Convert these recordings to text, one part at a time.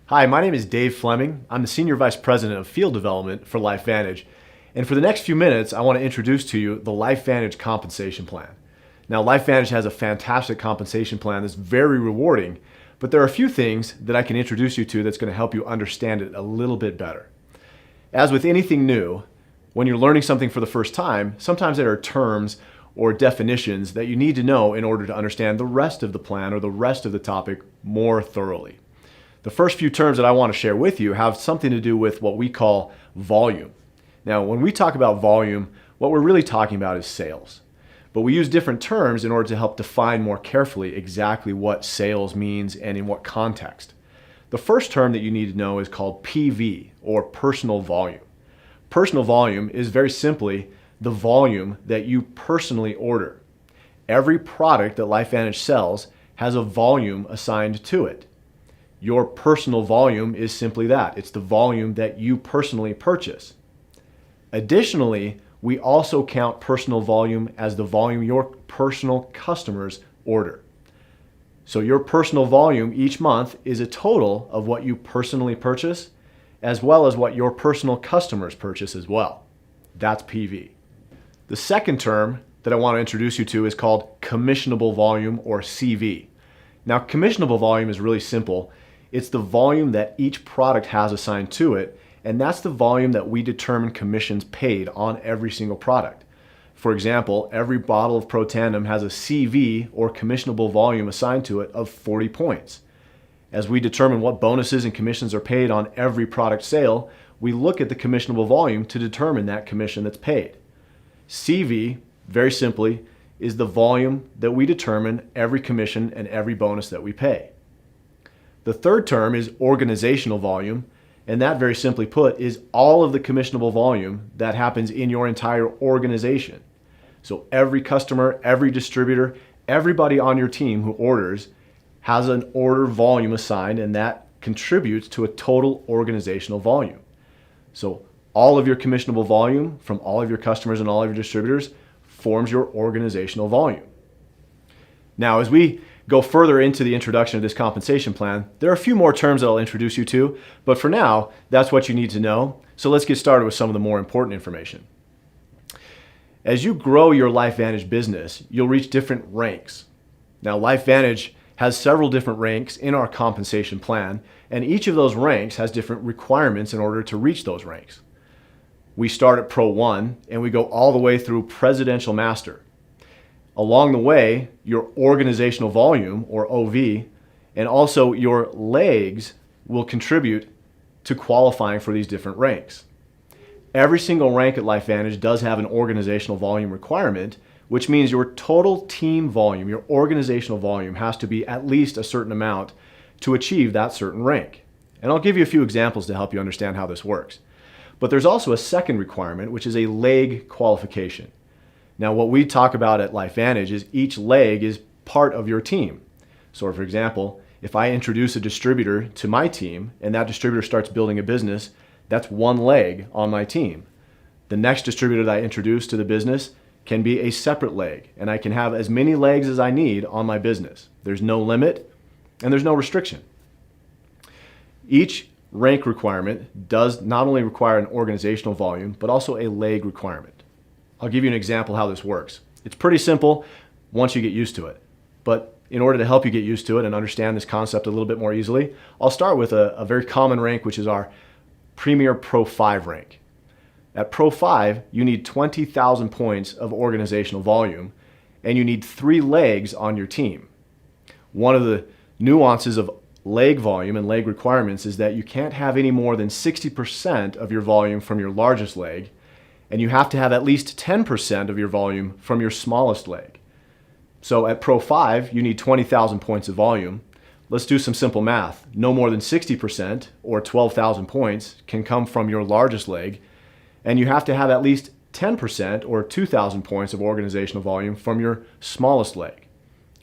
Hi, my name is Dave Fleming. I'm the Senior Vice President of Field Development for LifeVantage. And for the next few minutes, I want to introduce to you the LifeVantage compensation plan. Now, LifeVantage has a fantastic compensation plan that's very rewarding, but there are a few things that I can introduce you to that's going to help you understand it a little bit better. As with anything new, when you're learning something for the first time, sometimes there are terms or definitions that you need to know in order to understand the rest of the plan or the rest of the topic more thoroughly. The first few terms that I want to share with you have something to do with what we call volume. Now, when we talk about volume, what we're really talking about is sales. But we use different terms in order to help define more carefully exactly what sales means and in what context. The first term that you need to know is called PV, or personal volume. Personal volume is very simply the volume that you personally order. Every product that LifeVantage sells has a volume assigned to it. Your personal volume is simply that. It's the volume that you personally purchase. Additionally, we also count personal volume as the volume your personal customers order. So your personal volume each month is a total of what you personally purchase, as well as what your personal customers purchase as well. That's PV. The second term that I want to introduce you to is called commissionable volume, or CV. Now, commissionable volume is really simple. It's the volume that each product has assigned to it, and that's the volume that we determine commissions paid on every single product. For example, every bottle of Pro Tandem has a CV, or commissionable volume, assigned to it of 40 points. As we determine what bonuses and commissions are paid on every product sale, we look at the commissionable volume to determine that commission that's paid. CV, very simply, is the volume that we determine every commission and every bonus that we pay. The third term is organizational volume, and that, very simply put, is all of the commissionable volume that happens in your entire organization. So every customer, every distributor, everybody on your team who orders has an order volume assigned, and that contributes to a total organizational volume. So all of your commissionable volume from all of your customers and all of your distributors forms your organizational volume. Now, as we go further into the introduction of this compensation plan, there are a few more terms that I'll introduce you to, but for now, that's what you need to know. So let's get started with some of the more important information. As you grow your LifeVantage business, you'll reach different ranks. Now, LifeVantage has several different ranks in our compensation plan, and each of those ranks has different requirements in order to reach those ranks. We start at Pro 1 and we go all the way through Presidential Master. Along the way, your organizational volume, or OV, and also your legs will contribute to qualifying for these different ranks. Every single rank at LifeVantage does have an organizational volume requirement, which means your total team volume, your organizational volume, has to be at least a certain amount to achieve that certain rank. And I'll give you a few examples to help you understand how this works. But there's also a second requirement, which is a leg qualification. Now, what we talk about at LifeVantage is each leg is part of your team. So, for example, if I introduce a distributor to my team and that distributor starts building a business, that's one leg on my team. The next distributor that I introduce to the business can be a separate leg, and I can have as many legs as I need on my business. There's no limit and there's no restriction. Each rank requirement does not only require an organizational volume, but also a leg requirement. I'll give you an example how this works. It's pretty simple once you get used to it. But in order to help you get used to it and understand this concept a little bit more easily, I'll start with a very common rank, which is our Premier Pro 5 rank. At Pro 5, you need 20,000 points of organizational volume, and you need 3 legs on your team. One of the nuances of leg volume and leg requirements is that you can't have any more than 60% of your volume from your largest leg, and you have to have at least 10% of your volume from your smallest leg. So at Pro 5, you need 20,000 points of volume. Let's do some simple math. No more than 60%, or 12,000 points, can come from your largest leg, and you have to have at least 10%, or 2,000 points of organizational volume from your smallest leg.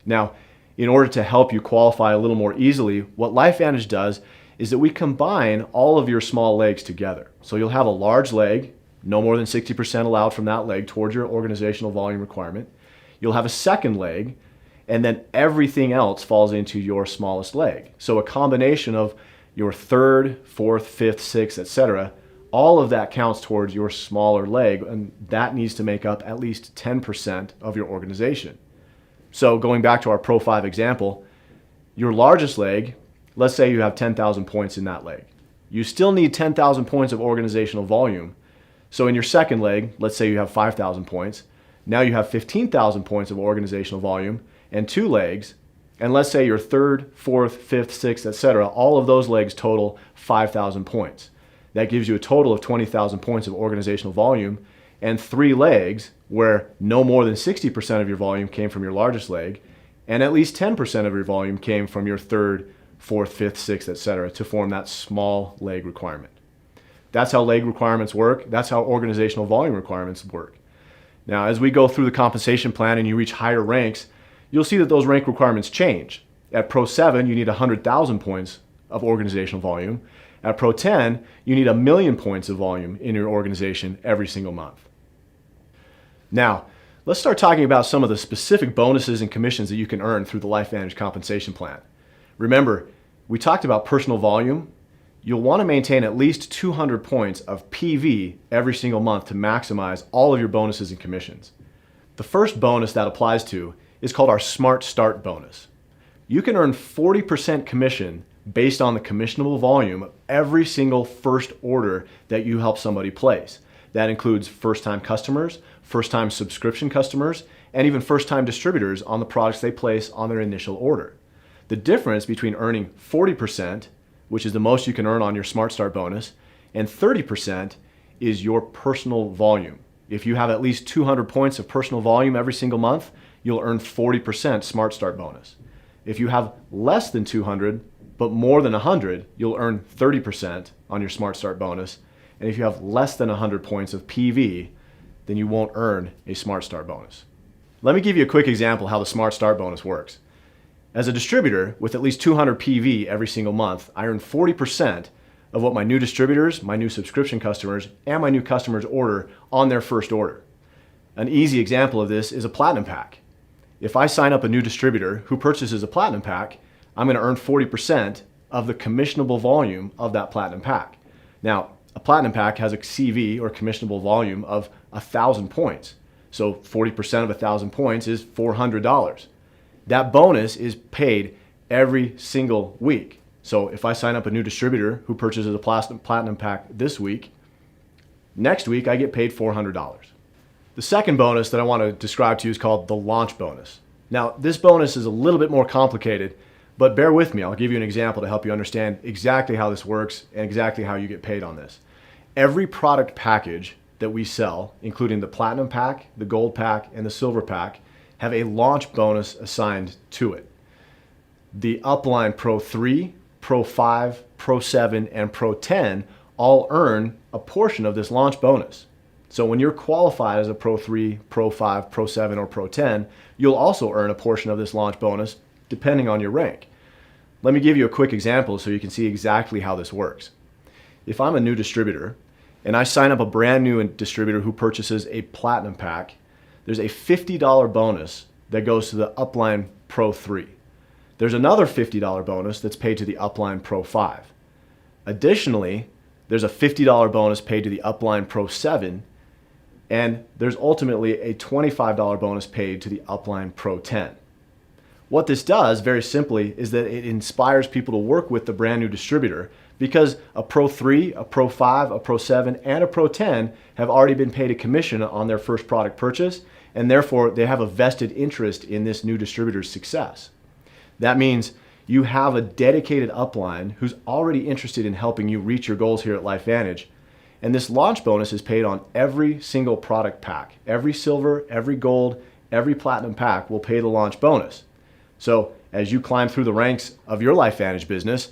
Now, in order to help you qualify a little more easily, what LifeVantage does is that we combine all of your small legs together. So you'll have a large leg, no more than 60% allowed from that leg towards your organizational volume requirement. You'll have a second leg, and then everything else falls into your smallest leg. So a combination of your third, fourth, fifth, sixth, etc., all of that counts towards your smaller leg, and that needs to make up at least 10% of your organization. So going back to our Pro 5 example, your largest leg, let's say you have 10,000 points in that leg. You still need 10,000 points of organizational volume. So in your second leg, let's say you have 5,000 points. Now you have 15,000 points of organizational volume and 2 legs. And let's say your third, fourth, fifth, sixth, etc., all of those legs total 5,000 points. That gives you a total of 20,000 points of organizational volume and 3 legs where no more than 60% of your volume came from your largest leg and at least 10% of your volume came from your third, fourth, fifth, sixth, etc. to form that small leg requirement. That's how leg requirements work. That's how organizational volume requirements work. Now, as we go through the compensation plan and you reach higher ranks, you'll see that those rank requirements change. At Pro 7, you need 100,000 points of organizational volume. At Pro 10, you need 1,000,000 points of volume in your organization every single month. Now, let's start talking about some of the specific bonuses and commissions that you can earn through the LifeVantage compensation plan. Remember, we talked about personal volume. You'll want to maintain at least 200 points of PV every single month to maximize all of your bonuses and commissions. The first bonus that applies to is called our Smart Start bonus. You can earn 40% commission based on the commissionable volume of every single first order that you help somebody place. That includes first-time customers, first-time subscription customers, and even first-time distributors on the products they place on their initial order. The difference between earning 40%, which is the most you can earn on your Smart Start bonus, and 30% is your personal volume. If you have at least 200 points of personal volume every single month, you'll earn 40% Smart Start bonus. If you have less than 200, but more than 100, you'll earn 30% on your Smart Start bonus. And if you have less than 100 points of PV, then you won't earn a Smart Start bonus. Let me give you a quick example how the Smart Start bonus works. As a distributor with at least 200 PV every single month, I earn 40% of what my new distributors, my new subscription customers, and my new customers order on their first order. An easy example of this is a Platinum Pack. If I sign up a new distributor who purchases a Platinum Pack, I'm going to earn 40% of the commissionable volume of that Platinum Pack. Now, a Platinum Pack has a CV or commissionable volume of 1,000 points. So 40% of 1,000 points is $400. That bonus is paid every single week. So if I sign up a new distributor who purchases a Platinum Pack this week, next week I get paid $400. The second bonus that I want to describe to you is called the launch bonus. Now, this bonus is a little bit more complicated, but bear with me. I'll give you an example to help you understand exactly how this works and exactly how you get paid on this. Every product package that we sell, including the Platinum Pack, the Gold Pack, and the Silver Pack, have a launch bonus assigned to it. The upline Pro 3, Pro 5, Pro 7, and Pro 10 all earn a portion of this launch bonus. So when you're qualified as a Pro 3, Pro 5, Pro 7, or Pro 10, you'll also earn a portion of this launch bonus depending on your rank. Let me give you a quick example so you can see exactly how this works. If I'm a new distributor and I sign up a brand new distributor who purchases a Platinum Pack, there's a $50 bonus that goes to the upline Pro 3. There's another $50 bonus that's paid to the upline Pro 5. Additionally, there's a $50 bonus paid to the upline Pro 7, and there's ultimately a $25 bonus paid to the upline Pro 10. What this does, very simply, is that it inspires people to work with the brand new distributor because a Pro 3, a Pro 5, a Pro 7, and a Pro 10 have already been paid a commission on their first product purchase, and therefore they have a vested interest in this new distributor's success. That means you have a dedicated upline who's already interested in helping you reach your goals here at LifeVantage, and this launch bonus is paid on every single product pack. Every silver, every gold, every platinum pack will pay the launch bonus. So as you climb through the ranks of your LifeVantage business,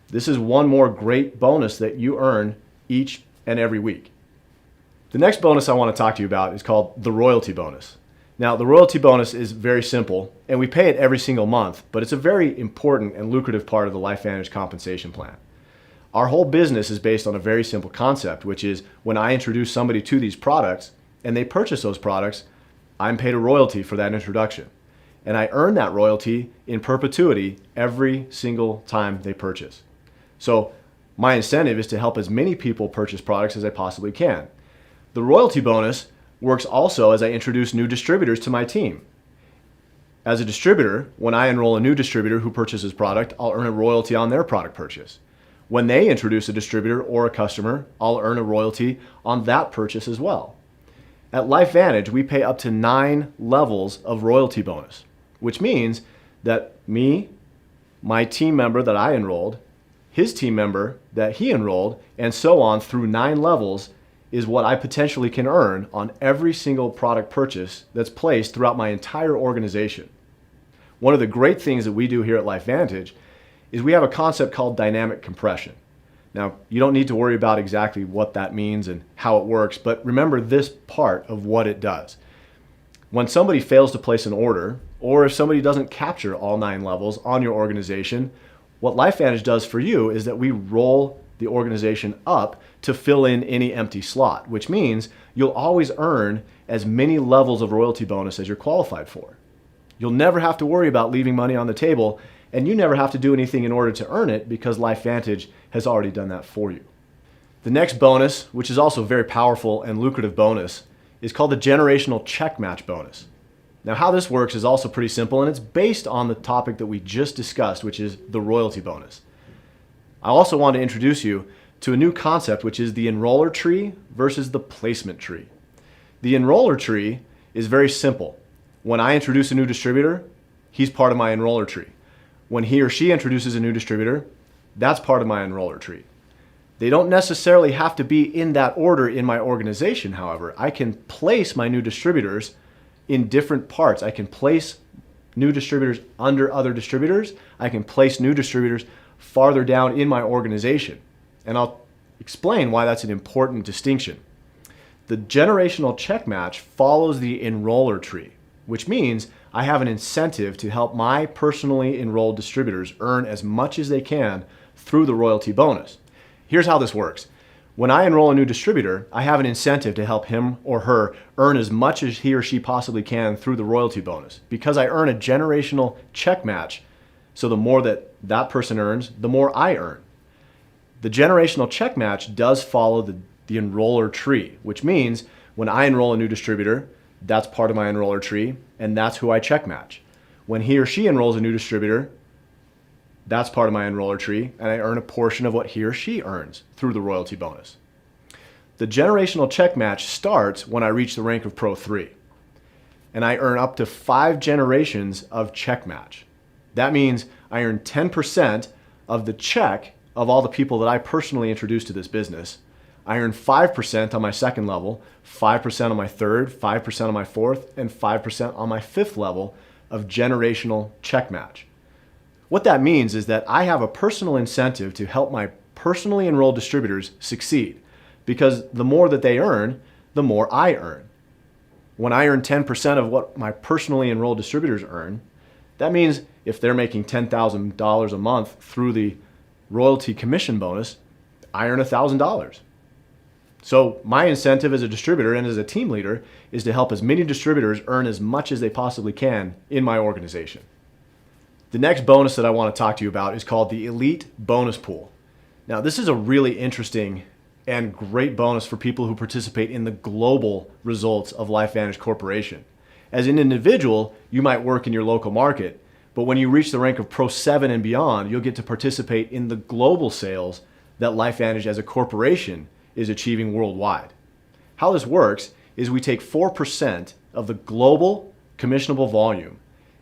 this is one more great bonus that you earn each and every week. The next bonus I want to talk to you about is called the royalty bonus. Now, the royalty bonus is very simple, and we pay it every single month, but it's a very important and lucrative part of the LifeVantage compensation plan. Our whole business is based on a very simple concept, which is when I introduce somebody to these products and they purchase those products, I'm paid a royalty for that introduction. And I earn that royalty in perpetuity every single time they purchase. So my incentive is to help as many people purchase products as I possibly can. The royalty bonus works also as I introduce new distributors to my team. As a distributor, when I enroll a new distributor who purchases product, I'll earn a royalty on their product purchase. When they introduce a distributor or a customer, I'll earn a royalty on that purchase as well. At LifeVantage, we pay up to 9 levels of royalty bonus, which means that me, my team member that I enrolled, his team member that he enrolled, and so on through 9 levels is what I potentially can earn on every single product purchase that's placed throughout my entire organization. One of the great things that we do here at LifeVantage is we have a concept called dynamic compression. Now, you don't need to worry about exactly what that means and how it works, but remember this part of what it does. When somebody fails to place an order, or if somebody doesn't capture all 9 levels on your organization, what LifeVantage does for you is that we roll the organization up to fill in any empty slot, which means you'll always earn as many levels of royalty bonus as you're qualified for. You'll never have to worry about leaving money on the table, and you never have to do anything in order to earn it because LifeVantage has already done that for you. The next bonus, which is also a very powerful and lucrative bonus, is called the generational check match bonus. Now, how this works is also pretty simple, and it's based on the topic that we just discussed, which is the royalty bonus. I also want to introduce you to a new concept, which is the enroller tree versus the placement tree. The enroller tree is very simple. When I introduce a new distributor, he's part of my enroller tree. When he or she introduces a new distributor, that's part of my enroller tree. They don't necessarily have to be in that order in my organization, however. I can place my new distributors in different parts. I can place new distributors under other distributors. I can place new distributors farther down in my organization. And I'll explain why that's an important distinction. The generational check match follows the enroller tree, which means I have an incentive to help my personally enrolled distributors earn as much as they can through the royalty bonus. Here's how this works. When I enroll a new distributor, I have an incentive to help him or her earn as much as he or she possibly can through the royalty bonus. Because I earn a generational check match, so the more that that person earns, the more I earn. The generational check match does follow the enroller tree, which means when I enroll a new distributor, that's part of my enroller tree, and that's who I check match. When he or she enrolls a new distributor, that's part of my enroller tree, and I earn a portion of what he or she earns through the royalty bonus. The generational check match starts when I reach the rank of Pro 3, and I earn up to 5 generations of check match. That means I earn 10% of the check of all the people that I personally introduced to this business. I earn 5% on my second level, 5% on my third, 5% on my fourth, and 5% on my fifth level of generational check match. What that means is that I have a personal incentive to help my personally enrolled distributors succeed, because the more that they earn, the more I earn. When I earn 10% of what my personally enrolled distributors earn, that means if they're making $10,000 a month through the royalty commission bonus, I earn $1,000. So my incentive as a distributor and as a team leader is to help as many distributors earn as much as they possibly can in my organization. The next bonus that I want to talk to you about is called the Elite Bonus Pool. Now, this is a really interesting and great bonus for people who participate in the global results of LifeVantage Corporation. As an individual, you might work in your local market, but when you reach the rank of Pro 7 and beyond, you'll get to participate in the global sales that LifeVantage as a corporation is achieving worldwide. How this works is we take 4% of the global commissionable volume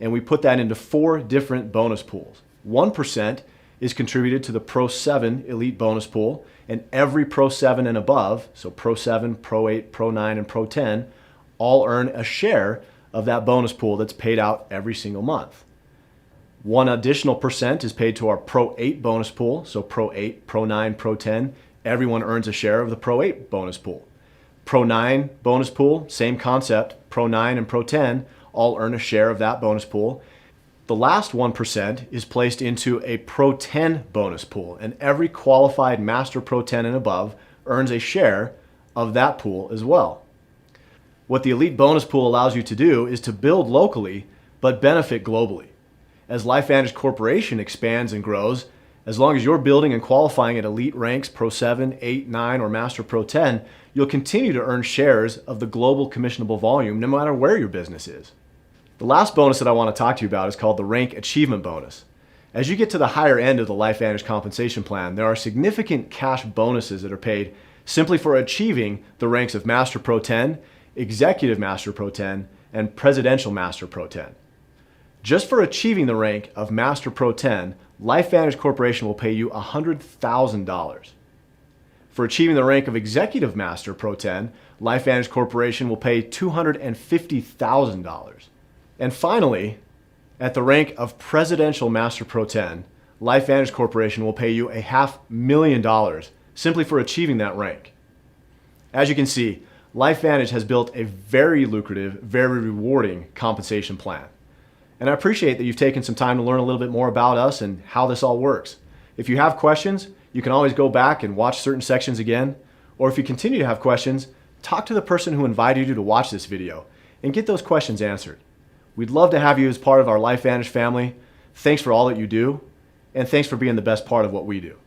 and we put that into 4 different bonus pools. 1% is contributed to the Pro 7 Elite Bonus Pool, and every Pro 7 and above, so Pro 7, Pro 8, Pro 9, and Pro 10, all earn a share of that bonus pool that's paid out every single month. 1 additional percent is paid to our Pro 8 bonus pool, so Pro 8, Pro 9, Pro 10, everyone earns a share of the Pro 8 bonus pool. Pro 9 bonus pool, same concept, Pro 9 and Pro 10 all earn a share of that bonus pool. The last 1% is placed into a Pro 10 bonus pool, and every qualified Master Pro 10 and above earns a share of that pool as well. What the Elite Bonus Pool allows you to do is to build locally, but benefit globally. As LifeVantage Corporation expands and grows, As long as you're building and qualifying at elite ranks Pro 7, 8, 9, or Master Pro 10, you'll continue to earn shares of the global commissionable volume no matter where your business is. The last bonus that I want to talk to you about is called the Rank Achievement Bonus. As you get to the higher end of the LifeVantage compensation plan, there are significant cash bonuses that are paid simply for achieving the ranks of Master Pro 10, Executive Master Pro 10, and Presidential Master Pro 10. Just for achieving the rank of Master Pro 10, LifeVantage Corporation will pay you $100,000. For achieving the rank of Executive Master Pro 10, LifeVantage Corporation will pay $250,000. And finally, at the rank of Presidential Master Pro 10, LifeVantage Corporation will pay you $500,000 simply for achieving that rank. As you can see, LifeVantage has built a very lucrative, very rewarding compensation plan. And I appreciate that you've taken some time to learn a little bit more about us and how this all works. If you have questions, you can always go back and watch certain sections again. Or if you continue to have questions, talk to the person who invited you to watch this video and get those questions answered. We'd love to have you as part of our LifeVantage family. Thanks for all that you do, and thanks for being the best part of what we do.